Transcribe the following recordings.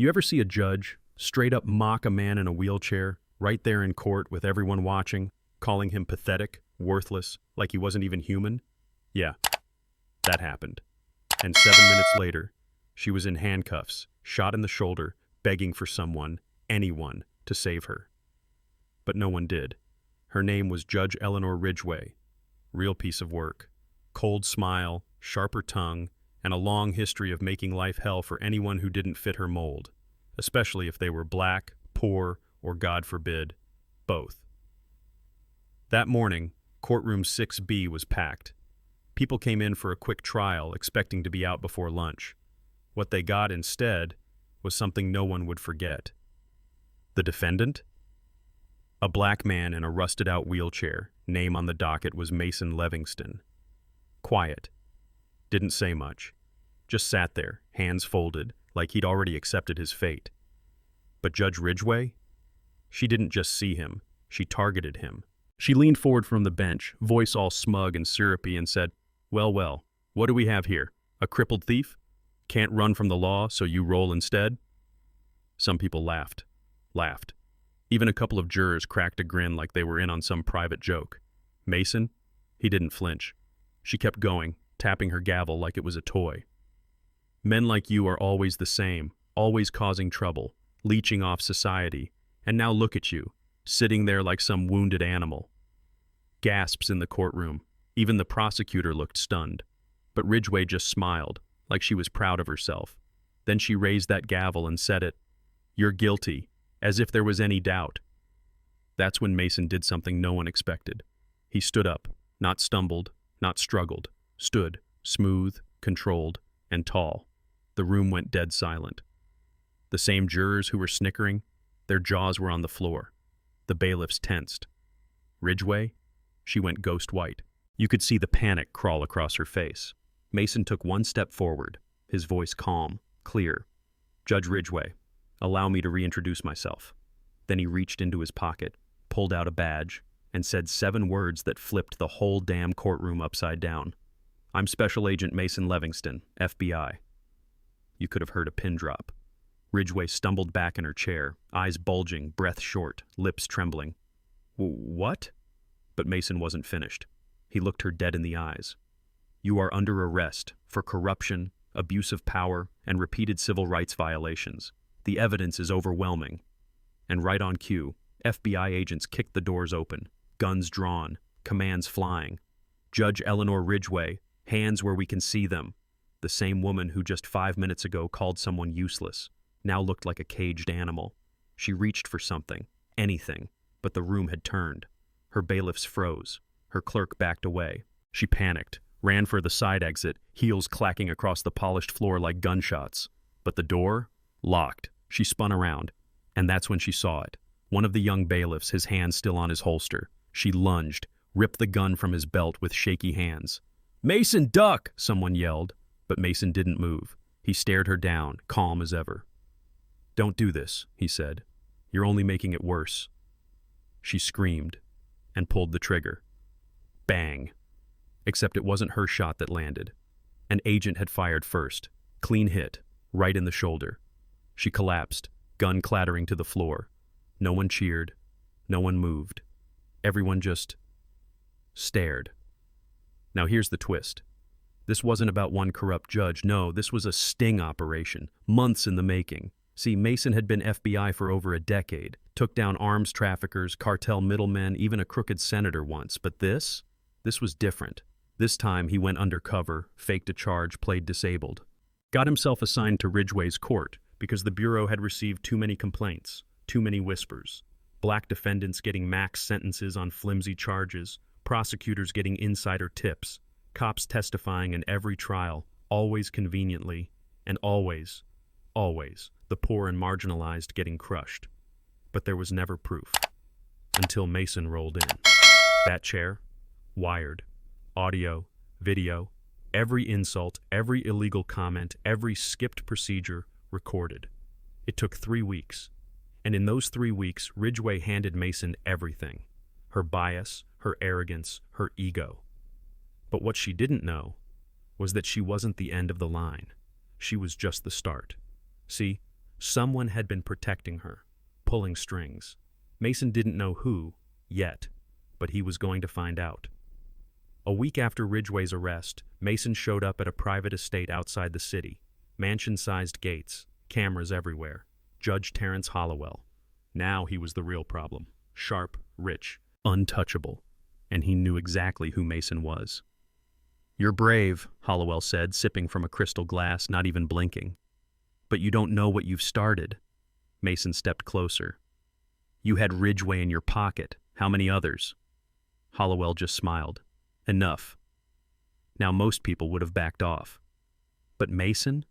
You ever see a judge straight up mock a man in a wheelchair, right there in court with everyone watching, calling him pathetic, worthless, like he wasn't even human? Yeah, that happened. And 7 minutes later, she was in handcuffs, shot in the shoulder, begging for someone, anyone, to save her. But no one did. Her name was Judge Eleanor Ridgway. Real piece of work. Cold smile, sharper tongue, and a long history of making life hell for anyone who didn't fit her mold, especially if they were black, poor, or, God forbid, both. That morning, courtroom 6B was packed. People came in for a quick trial, expecting to be out before lunch. What they got instead was something no one would forget. The defendant? A black man in a rusted-out wheelchair. Name on the docket was Mason Levingston. Quiet. Didn't say much. Just sat there, hands folded, like he'd already accepted his fate. But Judge Ridgway? She didn't just see him. She targeted him. She leaned forward from the bench, voice all smug and syrupy, and said, well, what do we have here? A crippled thief? Can't run from the law, so you roll instead? Some people laughed. Even a couple of jurors cracked a grin like they were in on some private joke. Mason? He didn't flinch. She kept going, tapping her gavel like it was a toy. Men like you are always the same, always causing trouble, leeching off society, and now look at you, sitting there like some wounded animal. Gasps in the courtroom. Even the prosecutor looked stunned. But Ridgway just smiled, like she was proud of herself. Then she raised that gavel and said it. You're guilty, as if there was any doubt. That's when Mason did something no one expected. He stood up, not stumbled, not struggled, stood, smooth, controlled, and tall. The room went dead silent. The same jurors who were snickering, their jaws were on the floor. The bailiffs tensed. Ridgway? She went ghost white. You could see the panic crawl across her face. Mason took one step forward, his voice calm, clear. Judge Ridgway, allow me to reintroduce myself. Then he reached into his pocket, pulled out a badge, and said 7 words that flipped the whole damn courtroom upside down. I'm Special Agent Mason Levingston, FBI. You could have heard a pin drop. Ridgway stumbled back in her chair, eyes bulging, breath short, lips trembling. What? But Mason wasn't finished. He looked her dead in the eyes. You are under arrest for corruption, abuse of power, and repeated civil rights violations. The evidence is overwhelming. And right on cue, FBI agents kicked the doors open, guns drawn, commands flying. Judge Eleanor Ridgway, hands where we can see them. The same woman who just 5 minutes ago called someone useless, now looked like a caged animal. She reached for something, anything, but the room had turned. Her bailiffs froze. Her clerk backed away. She panicked, ran for the side exit, heels clacking across the polished floor like gunshots. But the door? Locked. She spun around, and that's when she saw it. One of the young bailiffs, his hand still on his holster. She lunged, ripped the gun from his belt with shaky hands. "Mason, duck!" someone yelled, but Mason didn't move. He stared her down, calm as ever. "Don't do this," he said. "You're only making it worse." She screamed and pulled the trigger. Bang! Except it wasn't her shot that landed. An agent had fired first. Clean hit, right in the shoulder. She collapsed, gun clattering to the floor. No one cheered. No one moved. Everyone just stared. Now here's the twist. This wasn't about one corrupt judge. No, this was a sting operation, months in the making. See, Mason had been FBI for over a decade, took down arms traffickers, cartel middlemen, even a crooked senator once. But this was different. This time he went undercover, faked a charge, played disabled. Got himself assigned to Ridgway's court because the Bureau had received too many complaints, too many whispers. Black defendants getting max sentences on flimsy charges, prosecutors getting insider tips, cops testifying in every trial, always conveniently, and always, the poor and marginalized getting crushed. But there was never proof. Until Mason rolled in. That chair, wired, audio, video, every insult, every illegal comment, every skipped procedure recorded. It took 3 weeks. And in those 3 weeks, Ridgway handed Mason everything. Her bias, her arrogance, her ego. But what she didn't know was that she wasn't the end of the line. She was just the start. See, Someone had been protecting her, pulling strings. Mason didn't know who, yet, but he was going to find out. A week after Ridgway's arrest, Mason showed up at a private estate outside the city. Mansion-sized gates, cameras everywhere. Judge Terrence Hollowell. Now he was the real problem. Sharp, rich, untouchable. And he knew exactly who Mason was. "You're brave," Hollowell said, sipping from a crystal glass, not even blinking. "But you don't know what you've started." Mason stepped closer. "You had Ridgway in your pocket. How many others?" Hollowell just smiled. "Enough." Now most people would have backed off. But Mason?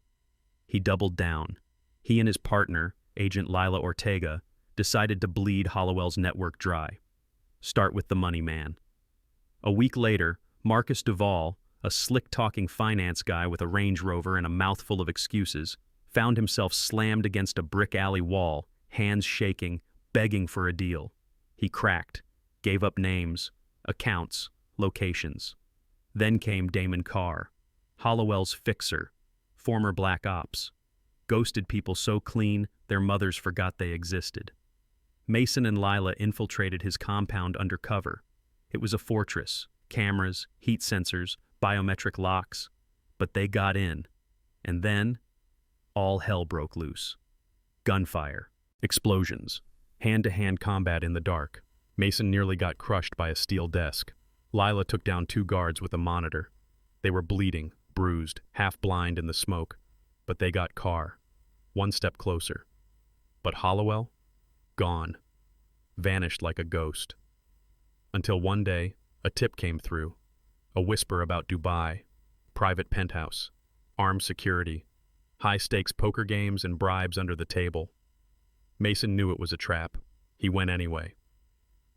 He doubled down. He and his partner, Agent Lila Ortega, decided to bleed Hollowell's network dry. Start with the money man. A week later, Marcus Duvall, a slick-talking finance guy with a Range Rover and a mouthful of excuses, found himself slammed against a brick alley wall, hands shaking, begging for a deal. He cracked, gave up names, accounts, locations. Then came Damon Carr, Hollowell's fixer, former Black Ops. Ghosted people so clean, their mothers forgot they existed. Mason and Lila infiltrated his compound undercover. It was a fortress, cameras, heat sensors, biometric locks. But they got in. And then, all hell broke loose. Gunfire, explosions, hand-to-hand combat in the dark. Mason nearly got crushed by a steel desk. Lila took down 2 guards with a monitor. They were bleeding, bruised, half-blind in the smoke. But they got Carr. 1 step closer. But Hollowell? Gone. Vanished like a ghost. Until one day, a tip came through. A whisper about Dubai. Private penthouse. Armed security. High-stakes poker games and bribes under the table. Mason knew it was a trap. He went anyway.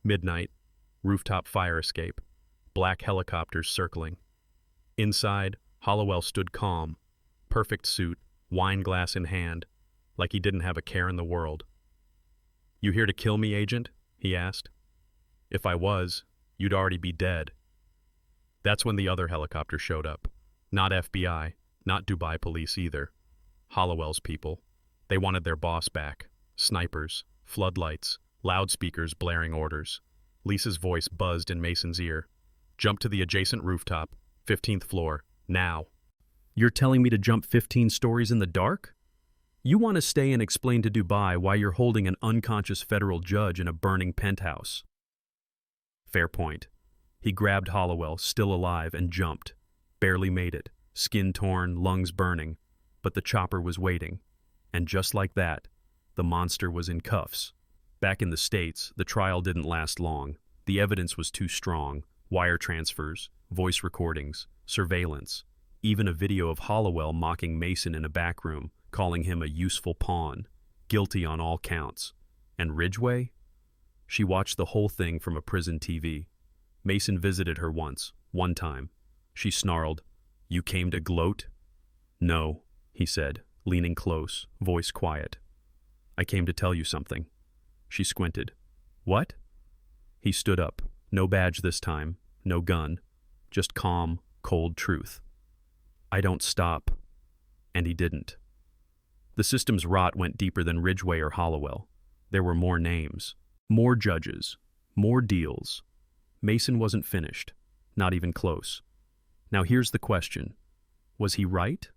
Midnight. Rooftop fire escape. Black helicopters circling. Inside, Hollowell stood calm. Perfect suit, wine glass in hand, like he didn't have a care in the world. "You here to kill me, Agent?" he asked. "If I was, you'd already be dead." That's when the other helicopter showed up. Not FBI, not Dubai police either. Hollowell's people. They wanted their boss back. Snipers, floodlights, loudspeakers blaring orders. Lisa's voice buzzed in Mason's ear. "Jump to the adjacent rooftop, 15th floor, now." "You're telling me to jump 15 stories in the dark? You want to stay and explain to Dubai why you're holding an unconscious federal judge in a burning penthouse." Fair point. He grabbed Hollowell, still alive, and jumped. Barely made it, skin torn, lungs burning. But the chopper was waiting. And just like that, the monster was in cuffs. Back in the States, the trial didn't last long. The evidence was too strong. Wire transfers, voice recordings, surveillance. Even a video of Hollowell mocking Mason in a back room, calling him a useful pawn, guilty on all counts. And Ridgway? She watched the whole thing from a prison TV. Mason visited her once, one time. She snarled, "You came to gloat?" "No," he said, leaning close, voice quiet. "I came to tell you something." She squinted. "What?" He stood up, no badge this time, no gun, just calm, cold truth. "I don't stop." And he didn't. The system's rot went deeper than Ridgway or Hollowell. There were more names, more judges, more deals. Mason wasn't finished, not even close. Now here's the question. Was he right?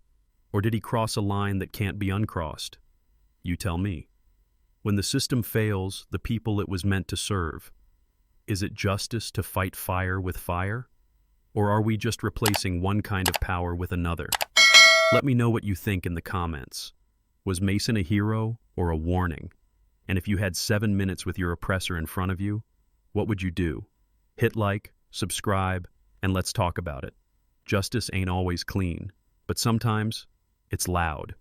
Or did he cross a line that can't be uncrossed? You tell me. When the system fails the people it was meant to serve, is it justice to fight fire with fire? Or are we just replacing one kind of power with another? Let me know what you think in the comments. Was Mason a hero or a warning? And if you had 7 minutes with your oppressor in front of you, what would you do? Hit like, subscribe, and let's talk about it. Justice ain't always clean, but sometimes it's loud.